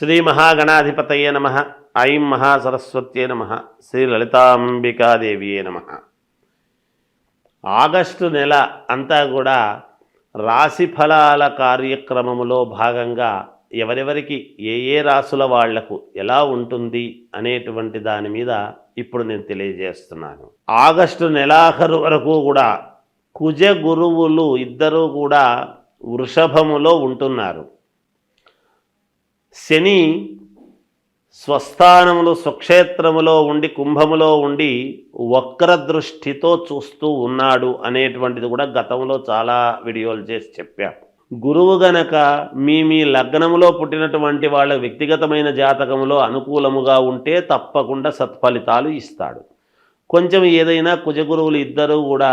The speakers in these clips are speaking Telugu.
శ్రీ మహాగణాధిపతయే నమ. ఐం మహాసరస్వత్యే నమ. శ్రీ లలితాంబికాదేవియే నమ. ఆగస్టు నెల అంతా కూడా రాశి ఫలాల కార్యక్రమములో భాగంగా ఎవరెవరికి ఏ రాసుల వాళ్లకు ఎలా ఉంటుంది అనేటువంటి దాని మీద ఇప్పుడు నేను తెలియజేస్తున్నాను. ఆగస్టు నెలాఖరు వరకు కూడా కుజ గురువులు ఇద్దరూ కూడా వృషభములో ఉంటున్నారు. శని స్వస్థానములు స్వక్షేత్రములో ఉండి కుంభములో ఉండి వక్రదృష్టితో చూస్తూ ఉన్నాడు అనేటువంటిది కూడా గతంలో చాలా వీడియోలు చేసి చెప్పాను. గురువు గనక మీ లగ్నములో పుట్టినటువంటి వాళ్ళ వ్యక్తిగతమైన జాతకములో అనుకూలముగా ఉంటే తప్పకుండా సత్ఫలితాలు ఇస్తాడు. కొంచెం ఏదైనా కుజగురువులు ఇద్దరూ కూడా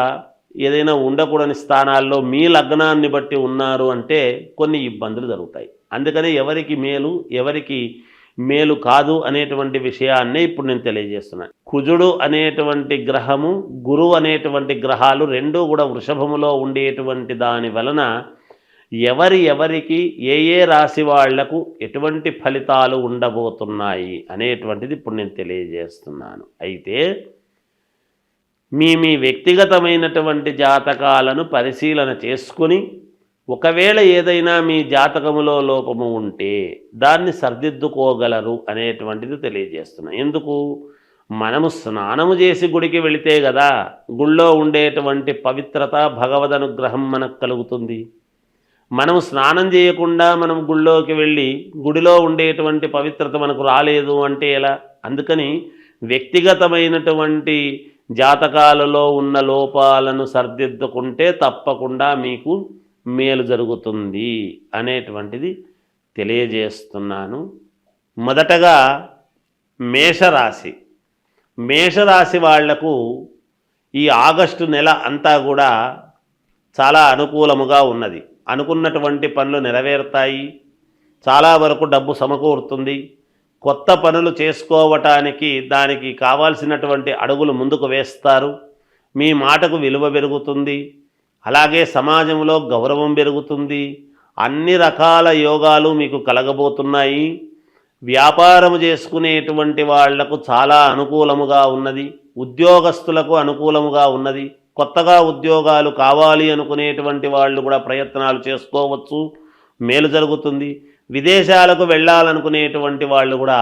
ఏదైనా ఉండకూడని స్థానాల్లో మీ లగ్నాన్ని బట్టి ఉన్నారు అంటే కొన్ని ఇబ్బందులు జరుగుతాయి. అందుకని ఎవరికి మేలు ఎవరికి మేలు కాదు అనేటువంటి విషయాన్నే ఇప్పుడు నేను తెలియజేస్తున్నాను. కుజుడు అనేటువంటి గ్రహము గురువు అనేటువంటి గ్రహాలు రెండూ కూడా వృషభములో ఉండేటువంటి దాని వలన ఎవరికి ఏ రాశి వాళ్లకు ఎటువంటి ఫలితాలు ఉండబోతున్నాయి అనేటువంటిది ఇప్పుడు నేను తెలియజేస్తున్నాను. అయితే మీ వ్యక్తిగతమైనటువంటి జాతకాలను పరిశీలన చేసుకుని ఒకవేళ ఏదైనా మీ జాతకములో లోపము ఉంటే దాన్ని సరిదిద్దుకోగలరు అనేటువంటిది తెలియజేస్తున్నాను. ఎందుకు? మనము స్నానము చేసి గుడికి వెళితే కదా గుళ్ళో ఉండేటువంటి పవిత్రత భగవద్ అనుగ్రహం మనకు కలుగుతుంది. మనము స్నానం చేయకుండా మనం గుళ్ళోకి వెళ్ళి గుడిలో ఉండేటువంటి పవిత్రత మనకు రాలేదు అంటే ఎలా? అందుకని వ్యక్తిగతమైనటువంటి జాతకాలలో ఉన్న లోపాలను సరిదిద్దుకుంటే తప్పకుండా మీకు మేలు జరుగుతుంది అనేటువంటిది తెలియజేస్తున్నాను. మొదటగా మేషరాశి వాళ్లకు ఈ ఆగస్టు నెల అంతా కూడా చాలా అనుకూలముగా ఉన్నది. అనుకున్నటువంటి పనులు నెరవేరుతాయి. చాలా వరకు డబ్బు సమకూరుతుంది. కొత్త పనులు చేసుకోవటానికి దానికి కావాల్సినటువంటి అడుగులు ముందుకు వేస్తారు. మీ మాటకు విలువ పెరుగుతుంది. అలాగే సమాజంలో గౌరవం పెరుగుతుంది. అన్ని రకాల యోగాలు మీకు కలగబోతున్నాయి. వ్యాపారము చేసుకునేటువంటి వాళ్లకు చాలా అనుకూలముగా ఉన్నది. ఉద్యోగస్తులకు అనుకూలముగా ఉన్నది. కొత్తగా ఉద్యోగాలు కావాలి అనుకునేటువంటి వాళ్ళు కూడా ప్రయత్నాలు చేసుకోవచ్చు, మేలు జరుగుతుంది. విదేశాలకు వెళ్ళాలనుకునేటువంటి వాళ్ళు కూడా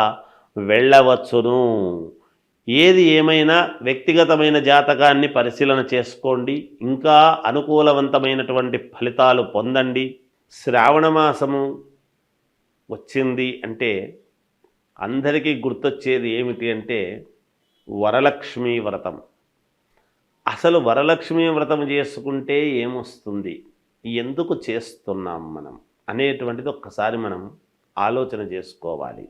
వెళ్ళవచ్చును. ఏది ఏమైనా వ్యక్తిగతమైన జాతకాన్ని పరిశీలన చేసుకోండి. ఇంకా అనుకూలవంతమైనటువంటి ఫలితాలు పొందండి. శ్రావణ మాసము వచ్చింది అంటే అందరికీ గుర్తొచ్చేది ఏమిటి అంటే వరలక్ష్మీ వ్రతం. అసలు వరలక్ష్మీ వ్రతం చేసుకుంటే ఏమొస్తుంది, ఎందుకు చేస్తున్నాం మనం అనేటువంటిది ఒక్కసారి మనం ఆలోచన చేసుకోవాలి.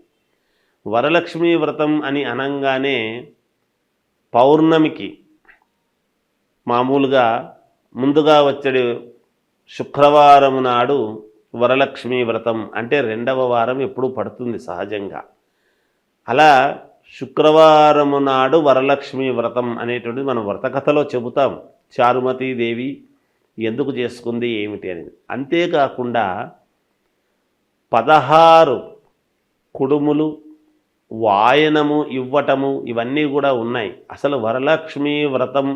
వరలక్ష్మీ వ్రతం అని అనంగానే పౌర్ణమికి మామూలుగా ముందుగా వచ్చే శుక్రవారం నాడు వరలక్ష్మీ వ్రతం అంటే రెండవ వారం ఎప్పుడు పడుతుంది సహజంగా. అలా శుక్రవారము నాడు వరలక్ష్మీ వ్రతం అనేటువంటిది మనం వ్రతకథలో చెబుతాం. చారుమతీదేవి ఎందుకు చేసుకుంది ఏమిటి అనేది. అంతేకాకుండా 16 కుడుములు వాయనము ఇవ్వటము ఇవన్నీ కూడా ఉన్నాయి. అసలు వరలక్ష్మీ వ్రతం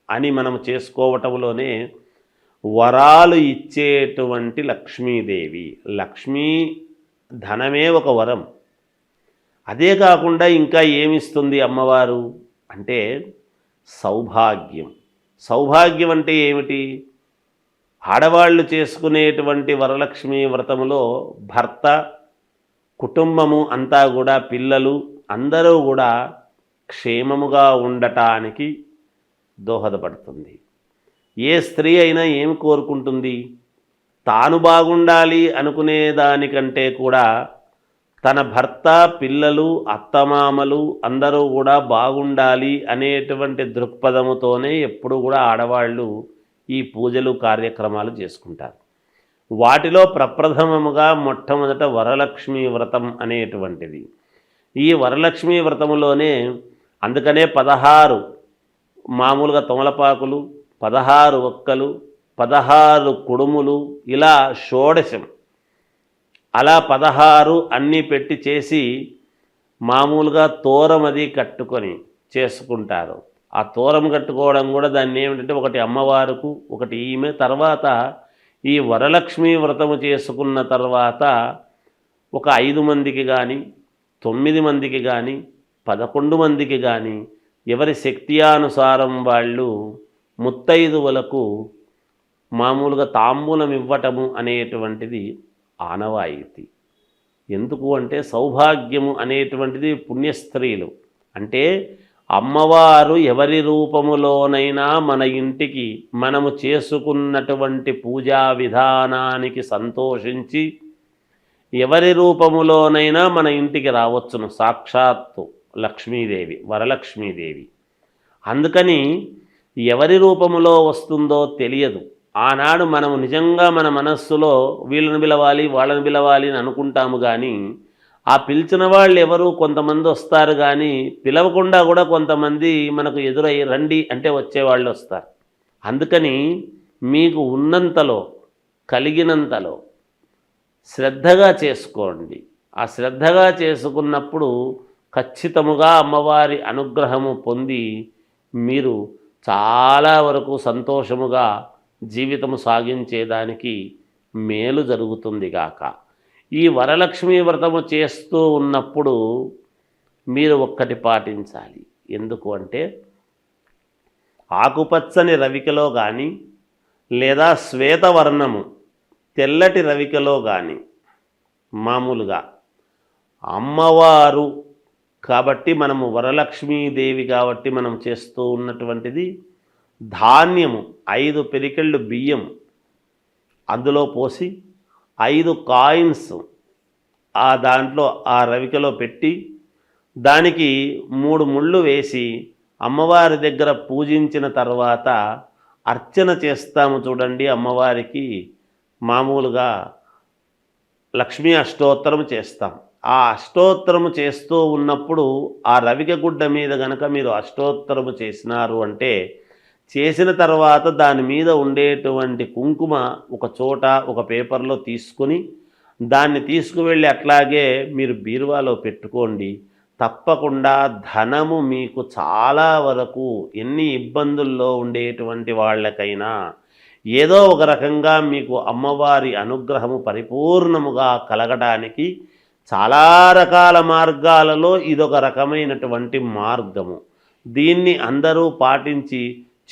అని మనం చేసుకోవటంలోనే వరాలు ఇచ్చేటువంటి లక్ష్మీదేవి. లక్ష్మీ ధనమే ఒక వరం. అదే కాకుండా ఇంకా ఏమిస్తుంది అమ్మవారు అంటే సౌభాగ్యం. సౌభాగ్యం అంటే ఏమిటి? ఆడవాళ్ళు చేసుకునేటువంటి వరలక్ష్మీ వ్రతములో భర్త కుటుంబము అంతా కూడా పిల్లలు అందరూ కూడా క్షేమముగా ఉండటానికి దోహదపడుతుంది. ఏ స్త్రీ అయినా ఏం కోరుకుంటుంది? తాను బాగుండాలి అనుకునే దానికంటే కూడా తన భర్త పిల్లలు అత్తమామలు అందరూ కూడా బాగుండాలి అనేటువంటి దృక్పథముతోనే ఎప్పుడు కూడా ఆడవాళ్ళు ఈ పూజలు కార్యక్రమాలు చేసుకుంటారు. వాటిలో ప్రప్రథమముగా మొట్టమొదట వరలక్ష్మీ వ్రతం అనేటువంటిది. ఈ వరలక్ష్మీ వ్రతములోనే అందుకనే 16 మామూలుగా తమలపాకులు, 16 ఒక్కలు, 16 కుడుములు ఇలా షోడశం అలా 16 అన్నీ పెట్టి చేసి మామూలుగా తోరమది కట్టుకొని చేసుకుంటారు. ఆ తోరం కట్టుకోవడం కూడా దాన్ని ఏమిటంటే ఒకటి అమ్మవారుకు, ఒకటి ఈమె. తర్వాత ఈ వరలక్ష్మి వ్రతము చేసుకున్న తర్వాత ఒక 5 మందికి కానీ, 9 మందికి కానీ, 11 మందికి కానీ ఎవరి శక్త్యానుసారం వాళ్ళు ముత్తైదువులకు మామూలుగా తాంబూలం ఇవ్వటము అనేటువంటిది ఆనవాయితీ. ఎందుకు అంటే సౌభాగ్యము అనేటువంటిది పుణ్యస్త్రీలు. అంటే అమ్మవారు ఎవరి రూపములోనైనా మన ఇంటికి మనము చేసుకున్నటువంటి పూజా విధానానికి సంతోషించి ఎవరి రూపములోనైనా మన ఇంటికి రావచ్చును. సాక్షాత్తు లక్ష్మీదేవి, వరలక్ష్మీదేవి. అందుకని ఎవరి రూపములో వస్తుందో తెలియదు. ఆనాడు మనము నిజంగా మన మనస్సులో వీళ్ళని పిలవాలి, వాళ్ళని పిలవాలి అని అనుకుంటాము. కానీ ఆ పిలిచిన వాళ్ళు ఎవరు, కొంతమంది వస్తారు. కానీ పిలవకుండా కూడా కొంతమంది మనకు ఎదురై రండి అంటే వచ్చేవాళ్ళు వస్తారు. అందుకని మీకు ఉన్నంతలో, కలిగినంతలో శ్రద్ధగా చేసుకోండి. ఆ శ్రద్ధగా చేసుకున్నప్పుడు ఖచ్చితముగా అమ్మవారి అనుగ్రహము పొంది మీరు చాలా వరకు సంతోషముగా జీవితము సాగించేదానికి మేలు జరుగుతుంది గాక. ఈ వరలక్ష్మీ వ్రతము చేస్తూ ఉన్నప్పుడు మీరు ఒక్కటి పాటించాలి. ఎందుకు అంటే ఆకుపచ్చని రవికలో కానీ లేదా శ్వేతవర్ణము తెల్లటి రవికలో కానీ మామూలుగా అమ్మవారు కాబట్టి మనము వరలక్ష్మీదేవి కాబట్టి మనం చేస్తూ ఉన్నటువంటిది ధాన్యము 5 పిరికెళ్ళు బియ్యం అందులో పోసి 5 కాయిన్స్ ఆ దాంట్లో ఆ రవికలో పెట్టి దానికి 3 ముళ్ళు వేసి అమ్మవారి దగ్గర పూజించిన తర్వాత అర్చన చేస్తాము చూడండి. అమ్మవారికి మామూలుగా లక్ష్మీ అష్టోత్తరం చేస్తాం. ఆ అష్టోత్తరము చేస్తూ ఉన్నప్పుడు ఆ రవిక గుడ్డ మీద గనక మీరు అష్టోత్తరము చేసినారు అంటే చేసిన తర్వాత దాని మీద ఉండేటువంటి కుంకుమ ఒక చోట ఒక పేపర్లో తీసుకొని దాన్ని తీసుకువెళ్ళి అట్లాగే మీరు బీరువాలో పెట్టుకోండి. తప్పకుండా ధనము మీకు చాలా వరకు ఎన్ని ఇబ్బందుల్లో ఉండేటువంటి వాళ్ళకైనా ఏదో ఒక రకంగా మీకు అమ్మవారి అనుగ్రహము పరిపూర్ణముగా కలగడానికి చాలా రకాల మార్గాలలో ఇదొక రకమైనటువంటి మార్గము. దీన్ని అందరూ పాటించి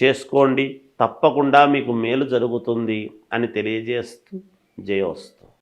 చేసుకోండి. తప్పకుండా మీకు మేలు జరుగుతుంది అని తెలియజేస్తూ జయోస్తు.